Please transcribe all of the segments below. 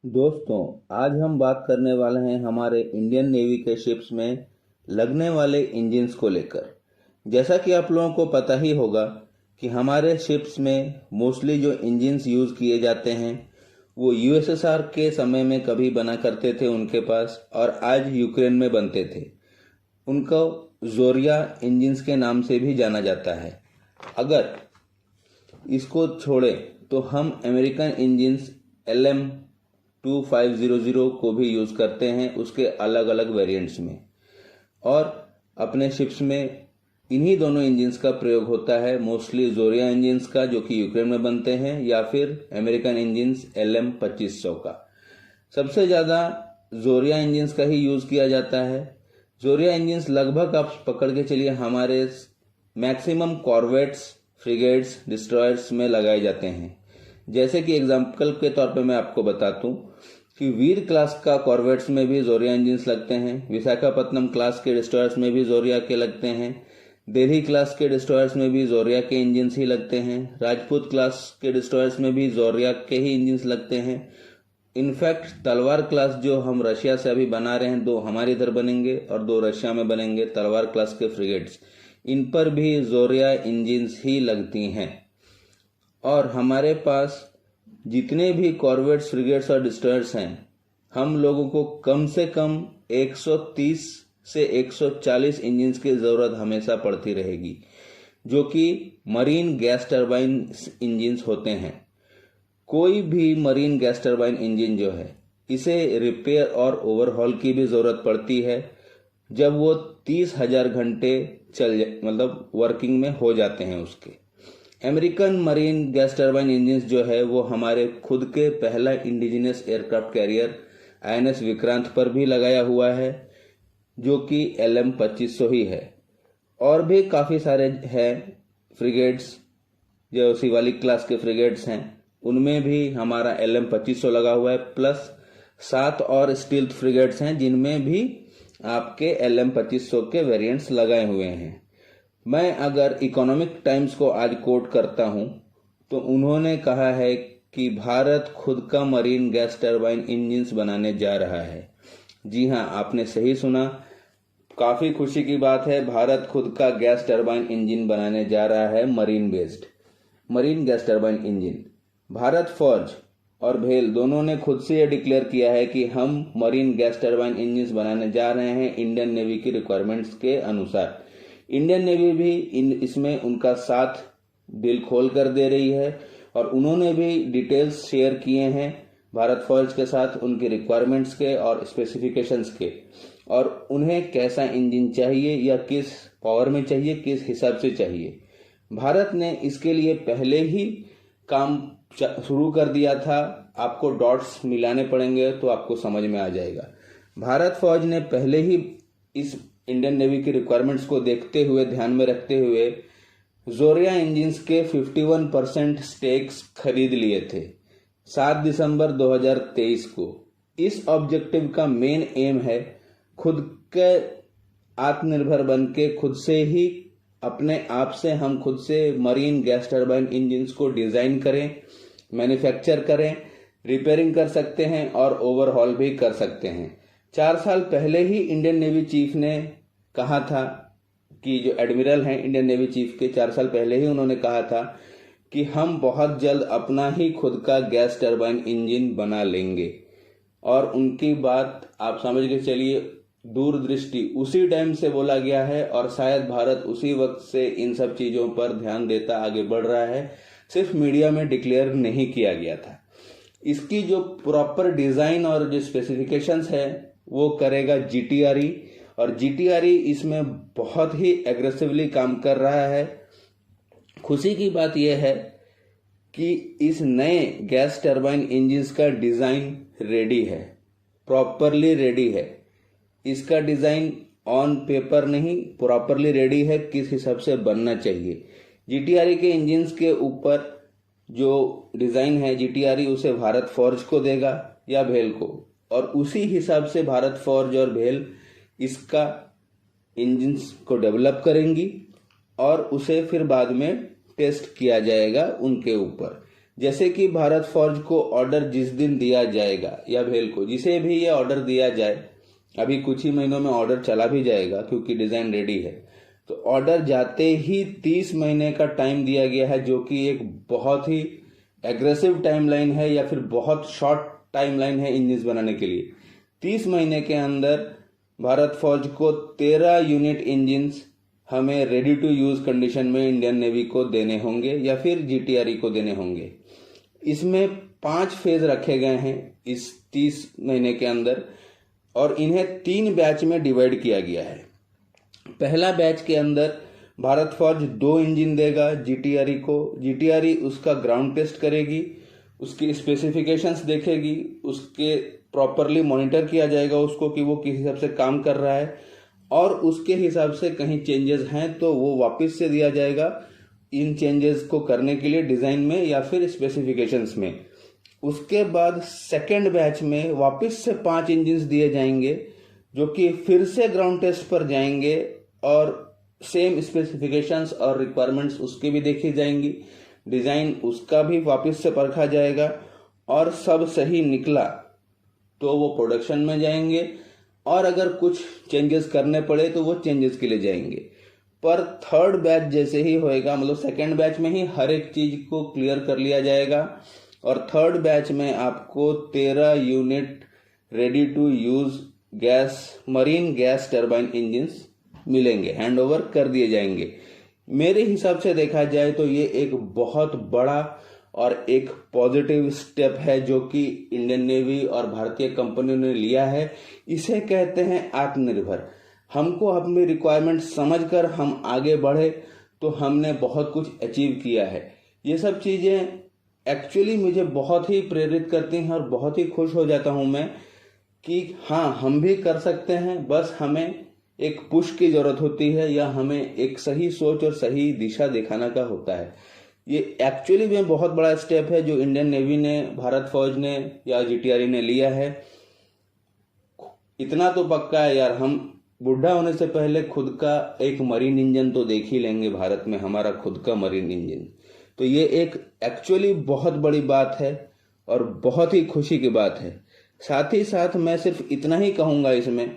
दोस्तों, आज हम बात करने वाले हैं हमारे इंडियन नेवी के शिप्स में लगने वाले इंजिन्स को लेकर। जैसा कि आप लोगों को पता ही होगा कि हमारे शिप्स में मोस्टली जो इंजिन्स यूज़ किए जाते हैं वो यूएसएसआर के समय में कभी बना करते थे उनके पास, और आज यूक्रेन में बनते थे। उनको जोरिया इंजिन्स के नाम से भी जाना जाता है। अगर इसको छोड़े तो हम अमेरिकन इंजिन्स LM-2500 को भी यूज़ करते हैं उसके अलग अलग वेरिएंट्स में, और अपने शिप्स में इन्हीं दोनों इंजिन्स का प्रयोग होता है। मोस्टली जोरिया इंजिन्स का जो कि यूक्रेन में बनते हैं, या फिर अमेरिकन इंजिन्स LM-2500 का। सबसे ज़्यादा जोरिया इंजिन्स का ही यूज़ किया जाता है। जोरिया इंजिन्स लगभग आप पकड़ के चलिए हमारे मैक्सिमम कॉर्वेट्स, फ्रिगेट्स, डिस्ट्रॉयर्स में लगाए जाते हैं। जैसे कि एग्जाम्पल के तौर पे मैं आपको बता दूं कि वीर क्लास का कॉर्वेट्स में भी जोरिया इंजिन्स लगते हैं, विशाखापत्तनम क्लास के डिस्ट्रॉयर्स में भी जोरिया के लगते हैं, दिल्ली क्लास के डिस्ट्रॉयर्स में भी जोरिया के इंजिन्स ही लगते हैं, राजपूत क्लास के डिस्ट्रॉयर्स में भी जोरिया के ही इंजिन्स लगते हैं। इनफैक्ट तलवार क्लास जो हम रशिया से अभी बना रहे हैं, 2 हमारे इधर बनेंगे और 2 रशिया में बनेंगे, तलवार क्लास के फ्रिगेट्स, इन पर भी जोरिया इंजिन्स ही लगती हैं। और हमारे पास जितने भी कॉर्वेट्स, फ्रिगेट्स और डिस्ट्रॉयर्स हैं, हम लोगों को कम से कम 130 से 140 इंजिन्स की ज़रूरत हमेशा पड़ती रहेगी, जो कि मरीन गैस टरबाइन इंजिन्स होते हैं। कोई भी मरीन गैस टरबाइन इंजन जो है, इसे रिपेयर और ओवरहॉल की भी ज़रूरत पड़ती है जब वो 30,000 घंटे मतलब वर्किंग में हो जाते हैं उसके। American marine gas turbine engines जो है वो हमारे खुद के पहला indigenous aircraft carrier INS Vikrant पर भी लगाया हुआ है, जो कि LM-2500 ही है। और भी काफ़ी सारे हैं फ्रिगेट्स, जो शिवालिक क्लास के फ्रिगेट्स हैं, उनमें भी हमारा LM-2500 लगा हुआ है, प्लस 7 और स्टील्थ फ्रिगेट्स हैं जिनमें भी आपके LM-2500 के वेरिएंट्स लगाए हुए हैं। मैं अगर इकोनॉमिक टाइम्स को आज कोट करता हूं तो उन्होंने कहा है कि भारत खुद का मरीन गैस टरबाइन इंजिन्स बनाने जा रहा है। जी हां, आपने सही सुना। काफ़ी खुशी की बात है, भारत खुद का गैस टरबाइन इंजन बनाने जा रहा है, marine based marine gas turbine engine. Bharat फौज और भेल दोनों ने खुद से यह डिक्लेयर किया है कि हम मरीन गैस टरबाइन इंजन्स बनाने जा रहे हैं इंडियन नेवी की रिक्वायरमेंट्स के अनुसार। इंडियन नेवी भी इसमें उनका साथ दिल खोल कर दे रही है, और उन्होंने भी डिटेल्स शेयर किए हैं भारत फौज के साथ उनकी रिक्वायरमेंट्स के और स्पेसिफिकेशंस के, और उन्हें कैसा इंजन चाहिए या किस पावर में चाहिए, किस हिसाब से चाहिए। भारत ने इसके लिए पहले ही काम शुरू कर दिया था। आपको डॉट्स मिलाने पड़ेंगे तो आपको समझ में आ जाएगा। भारत फौज ने पहले ही इस इंडियन नेवी की रिक्वायरमेंट्स को देखते हुए, ध्यान में रखते हुए, जोरिया इंजिन्स के 51% स्टेक्स खरीद लिए थे 7 दिसंबर 2023 को। इस ऑब्जेक्टिव का मेन एम है खुद के आत्मनिर्भर बन के खुद से ही, अपने आप से हम खुद से मरीन गैस टरबाइन इंजिन्स को डिजाइन करें, मैन्युफैक्चर करें, रिपेयरिंग कर सकते हैं और ओवरहॉल भी कर सकते हैं। 4 साल पहले ही इंडियन नेवी चीफ ने कहा था कि, जो एडमिरल हैं इंडियन नेवी चीफ के, 4 साल पहले ही उन्होंने कहा था कि हम बहुत जल्द अपना ही खुद का गैस टरबाइन इंजन बना लेंगे। और उनकी बात आप समझ के चलिए, दूरदृष्टि उसी टाइम से बोला गया है, और शायद भारत उसी वक्त से इन सब चीज़ों पर ध्यान देता आगे बढ़ रहा है, सिर्फ मीडिया में डिक्लेयर नहीं किया गया था। इसकी जो प्रॉपर डिज़ाइन और जो स्पेसिफिकेशंस है वो करेगा GTRE, और GTRE इसमें बहुत ही एग्रेसिवली काम कर रहा है। खुशी की बात यह है कि इस नए गैस टरबाइन इंजिन्स का डिज़ाइन रेडी है, प्रॉपरली रेडी है। इसका डिज़ाइन ऑन पेपर नहीं, प्रॉपरली रेडी है किस हिसाब से बनना चाहिए। GTRE के इंजिन्स के ऊपर जो डिज़ाइन है GTRE उसे भारत फौज को देगा या भेल को, और उसी हिसाब से भारत फौज और भेल इसका इंजिन्स को डेवलप करेंगी और उसे फिर बाद में टेस्ट किया जाएगा उनके ऊपर। जैसे कि भारत फौज को ऑर्डर जिस दिन दिया जाएगा या भेल को जिसे भी ये ऑर्डर दिया जाए, अभी कुछ ही महीनों में ऑर्डर चला भी जाएगा क्योंकि डिजाइन रेडी है, तो ऑर्डर जाते ही 30 महीने का टाइम दिया गया है, जो कि एक बहुत ही एग्रेसिव टाइमलाइन है या फिर बहुत शॉर्ट टाइमलाइन है इंजन बनाने के लिए। 30 महीने के अंदर भारत फौज को 13 यूनिट इंजन हमें रेडी टू यूज कंडीशन में इंडियन नेवी को देने होंगे या फिर जीटीआरई को देने होंगे। इसमें 5 फेज रखे गए हैं इस 30 महीने के अंदर और इन्हें 3 बैच में डिवाइड किया गया है। पहला बैच के अंदर भारत फौज 2 इंजन देगा जीटीआरई को। जीटीआरई उसका ग्राउंड टेस्ट करेगी, उसकी स्पेसिफिकेशंस देखेगी, उसके प्रॉपरली मॉनिटर किया जाएगा उसको कि वो किस हिसाब से काम कर रहा है और उसके हिसाब से कहीं चेंजेस हैं तो वो वापस से दिया जाएगा इन चेंजेस को करने के लिए डिजाइन में या फिर स्पेसिफिकेशंस में। उसके बाद सेकेंड बैच में वापस से 5 इंजन दिए जाएंगे जो कि फिर से ग्राउंड टेस्ट पर जाएंगे और सेम स्पेसिफिकेशंस और रिक्वायरमेंट्स उसके भी देखी जाएंगी, डिजाइन उसका भी वापस से परखा जाएगा और सब सही निकला तो वो प्रोडक्शन में जाएंगे और अगर कुछ चेंजेस करने पड़े तो वो चेंजेस के लिए जाएंगे। पर थर्ड बैच जैसे ही होएगा, मतलब सेकेंड बैच में ही हर एक चीज को क्लियर कर लिया जाएगा और थर्ड बैच में आपको 13 unit ready to use marine gas turbine engine मिलेंगे, हैंड ओवर कर दिए जाएंगे। मेरे हिसाब से देखा जाए तो ये एक बहुत बड़ा और एक पॉजिटिव स्टेप है जो कि इंडियन नेवी और भारतीय कंपनियों ने लिया है। इसे कहते हैं आत्मनिर्भर। हमको अपनी रिक्वायरमेंट समझकर हम आगे बढ़े तो हमने बहुत कुछ अचीव किया है। ये सब चीजें एक्चुअली मुझे बहुत ही प्रेरित करती हैं और बहुत ही खुश हो जाता हूं मैं कि हाँ, हम भी कर सकते हैं। बस हमें एक पुश की जरूरत होती है या हमें एक सही सोच और सही दिशा दिखाना का होता है। ये एक्चुअली में बहुत बड़ा स्टेप है जो इंडियन नेवी ने, भारत फौज ने या जीटीआरई ने लिया है। इतना तो पक्का है यार, हम बुढ़ा होने से पहले खुद का एक मरीन इंजन तो देख ही लेंगे, भारत में हमारा खुद का मरीन इंजन। तो ये एक एक्चुअली बहुत बड़ी बात है और बहुत ही खुशी की बात है। साथ ही साथ मैं सिर्फ इतना ही कहूंगा, इसमें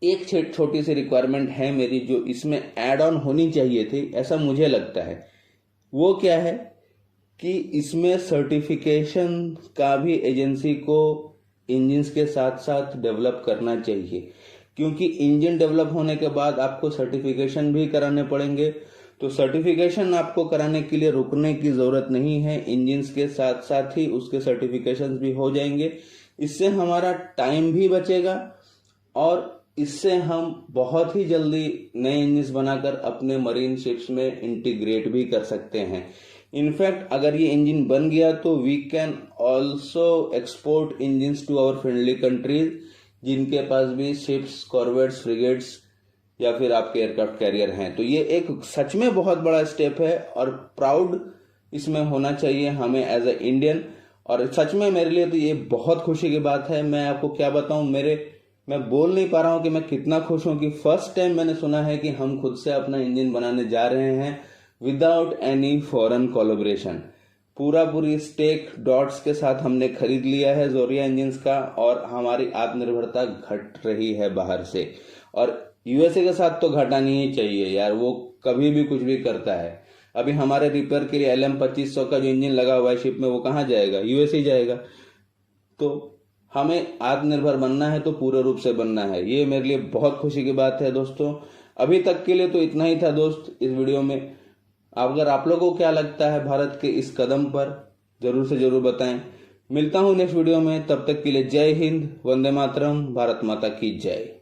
एक छोटी सी रिक्वायरमेंट है मेरी जो इसमें ऐड ऑन होनी चाहिए थी, ऐसा मुझे लगता है। वो क्या है कि इसमें सर्टिफिकेशन का भी एजेंसी को इंजन्स के साथ साथ डेवलप करना चाहिए, क्योंकि इंजन डेवलप होने के बाद आपको सर्टिफिकेशन भी कराने पड़ेंगे। तो सर्टिफिकेशन आपको कराने के लिए रुकने की जरूरत नहीं है, इंजन्स के साथ साथ ही उसके सर्टिफिकेशन भी हो जाएंगे। इससे हमारा टाइम भी बचेगा और इससे हम बहुत ही जल्दी नए इंजन्स बनाकर अपने मरीन शिप्स में इंटीग्रेट भी कर सकते हैं। इनफैक्ट अगर ये इंजन बन गया तो we can also export engines to our friendly countries जिनके पास भी शिप्स, कॉर्वेट्स, फ्रिगेट्स या फिर आपके एयरक्राफ्ट कैरियर हैं। तो ये एक सच में बहुत बड़ा स्टेप है और प्राउड इसमें होना चाहिए हमें एज ए इंडियन। और सच में मेरे लिए तो ये बहुत खुशी की बात है। मैं आपको क्या बताऊं, मैं बोल नहीं पा रहा हूं कि मैं कितना खुश हूं कि फर्स्ट टाइम मैंने सुना है कि हम खुद से अपना इंजन बनाने जा रहे हैं विदाउट एनी फॉरेन कोलैबोरेशन। पूरी स्टेक डॉट्स के साथ हमने खरीद लिया है जोरिया इंजन्स का और हमारी आत्मनिर्भरता घट रही है बाहर से। और यूएसए के साथ तो घटानी ही चाहिए यार, वो कभी भी कुछ भी करता है। अभी हमारे रिपेयर के लिए LM-2500 का जो इंजन लगा हुआ है शिप में, वो कहाँ जाएगा? यूएसए जाएगा। तो हमें आत्मनिर्भर बनना है तो पूरे रूप से बनना है। ये मेरे लिए बहुत खुशी की बात है दोस्तों। अभी तक के लिए तो इतना ही था दोस्त इस वीडियो में। अगर आप लोगों को क्या लगता है भारत के इस कदम पर, जरूर से जरूर बताएं। मिलता हूं नेक्स्ट वीडियो में, तब तक के लिए जय हिंद, वंदे मातरम, भारत माता की जय।